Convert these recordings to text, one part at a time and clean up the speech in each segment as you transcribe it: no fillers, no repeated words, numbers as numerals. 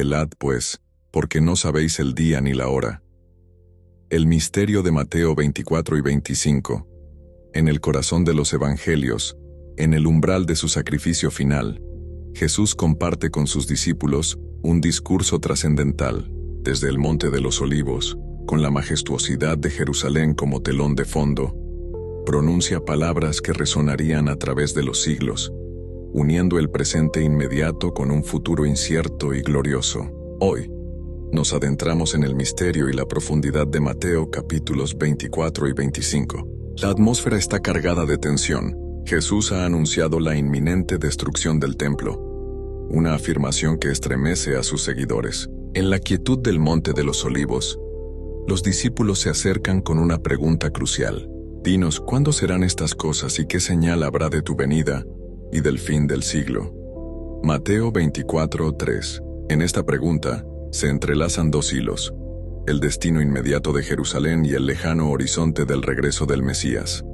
Velad, pues, porque no sabéis el día ni la hora. El misterio de Mateo 24 y 25. En el corazón de los evangelios, en el umbral de su sacrificio final, Jesús comparte con sus discípulos un discurso trascendental, desde el Monte de los Olivos, con la majestuosidad de Jerusalén como telón de fondo. Pronuncia palabras que resonarían a través de los siglos, uniendo el presente inmediato con un futuro incierto y glorioso. Hoy, nos adentramos en el misterio y la profundidad de Mateo capítulos 24 y 25. La atmósfera está cargada de tensión. Jesús ha anunciado la inminente destrucción del templo, una afirmación que estremece a sus seguidores. En la quietud del Monte de los Olivos, los discípulos se acercan con una pregunta crucial. Dinos, ¿cuándo serán estas cosas y qué señal habrá de tu venida y del fin del siglo? Mateo 24:3. En esta pregunta se entrelazan dos hilos: el destino inmediato de Jerusalén y el lejano horizonte del regreso del Mesías.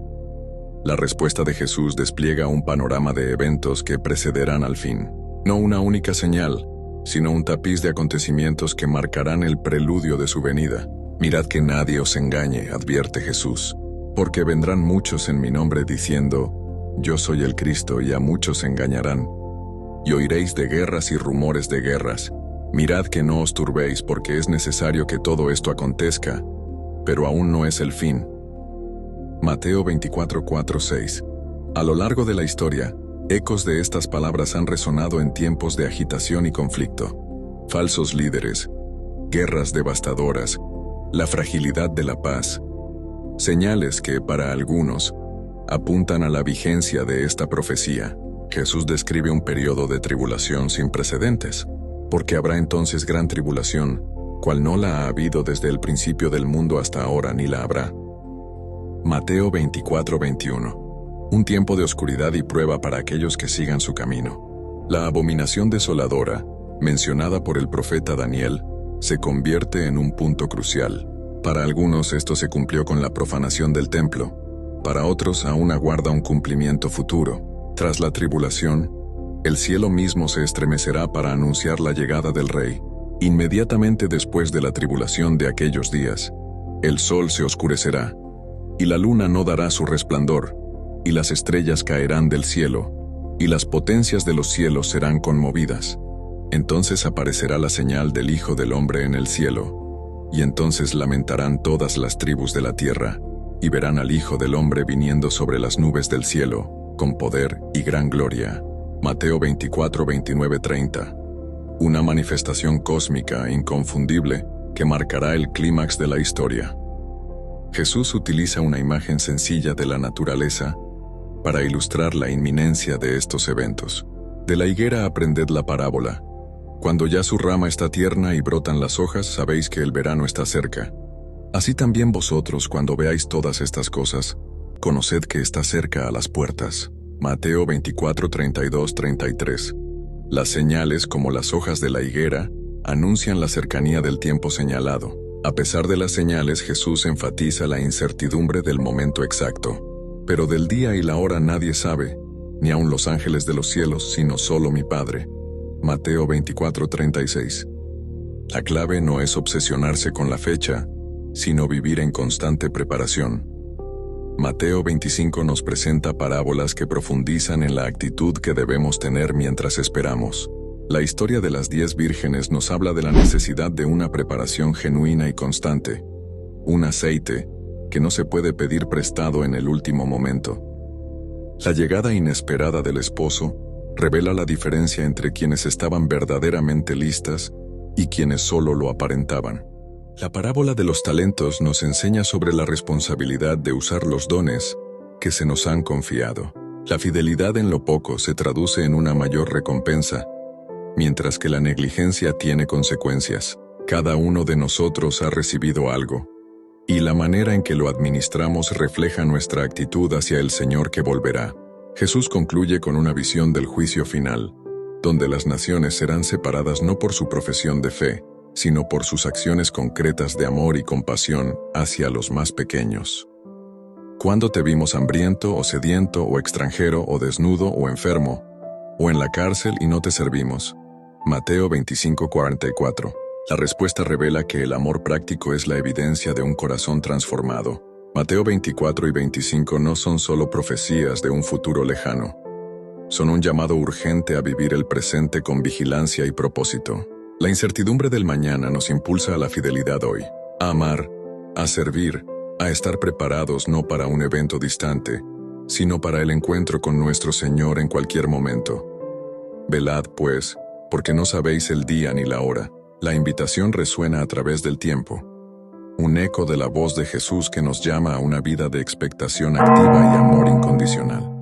La respuesta de Jesús despliega un panorama de eventos que precederán al fin. No una única señal, sino un tapiz de acontecimientos que marcarán el preludio de su venida. Mirad que nadie os engañe, advierte Jesús, porque vendrán muchos en mi nombre diciendo, yo soy el Cristo, y a muchos engañarán. Y oiréis de guerras y rumores de guerras. Mirad que no os turbéis, porque es necesario que todo esto acontezca, pero aún no es el fin. Mateo 24:4-6. A lo largo de la historia, ecos de estas palabras han resonado en tiempos de agitación y conflicto. Falsos líderes, guerras devastadoras, la fragilidad de la paz. Señales que, para algunos, apuntan a la vigencia de esta profecía. Jesús describe un periodo de tribulación sin precedentes, porque habrá entonces gran tribulación, cual no la ha habido desde el principio del mundo hasta ahora ni la habrá. Mateo 24:21. Un tiempo de oscuridad y prueba para aquellos que sigan su camino. La abominación desoladora, mencionada por el profeta Daniel, se convierte en un punto crucial. Para algunos esto se cumplió con la profanación del templo, para otros aún aguarda un cumplimiento futuro. Tras la tribulación, el cielo mismo se estremecerá para anunciar la llegada del Rey. Inmediatamente después de la tribulación de aquellos días, el sol se oscurecerá, y la luna no dará su resplandor, y las estrellas caerán del cielo, y las potencias de los cielos serán conmovidas. Entonces aparecerá la señal del Hijo del Hombre en el cielo, y entonces lamentarán todas las tribus de la tierra, y verán al Hijo del Hombre viniendo sobre las nubes del cielo, con poder y gran gloria. Mateo 24:29-30. Una manifestación cósmica inconfundible que marcará el clímax de la historia. Jesús utiliza una imagen sencilla de la naturaleza para ilustrar la inminencia de estos eventos. De la higuera aprended la parábola. Cuando ya su rama está tierna y brotan las hojas, sabéis que el verano está cerca. Así también vosotros, cuando veáis todas estas cosas, conoced que está cerca a las puertas. Mateo 24:32-33. Las señales, como las hojas de la higuera, anuncian la cercanía del tiempo señalado. A pesar de las señales, Jesús enfatiza la incertidumbre del momento exacto. Pero del día y la hora nadie sabe, ni aun los ángeles de los cielos, sino solo mi Padre. Mateo 24:36. La clave no es obsesionarse con la fecha, sino vivir en constante preparación. Mateo 25 nos presenta parábolas que profundizan en la actitud que debemos tener mientras esperamos. La historia de las 10 vírgenes nos habla de la necesidad de una preparación genuina y constante. Un aceite que no se puede pedir prestado en el último momento. La llegada inesperada del esposo revela la diferencia entre quienes estaban verdaderamente listas y quienes solo lo aparentaban. La parábola de los talentos nos enseña sobre la responsabilidad de usar los dones que se nos han confiado. La fidelidad en lo poco se traduce en una mayor recompensa, mientras que la negligencia tiene consecuencias. Cada uno de nosotros ha recibido algo, y la manera en que lo administramos refleja nuestra actitud hacia el Señor que volverá. Jesús concluye con una visión del juicio final, donde las naciones serán separadas no por su profesión de fe, sino por sus acciones concretas de amor y compasión hacia los más pequeños. ¿Cuándo te vimos hambriento o sediento o extranjero o desnudo o enfermo, o en la cárcel y no te servimos? Mateo 25:44. La respuesta revela que el amor práctico es la evidencia de un corazón transformado. Mateo 24 y 25 no son solo profecías de un futuro lejano. Son un llamado urgente a vivir el presente con vigilancia y propósito. La incertidumbre del mañana nos impulsa a la fidelidad hoy, a amar, a servir, a estar preparados no para un evento distante, sino para el encuentro con nuestro Señor en cualquier momento. Velad, pues, porque no sabéis el día ni la hora. La invitación resuena a través del tiempo. Un eco de la voz de Jesús que nos llama a una vida de expectación activa y amor incondicional.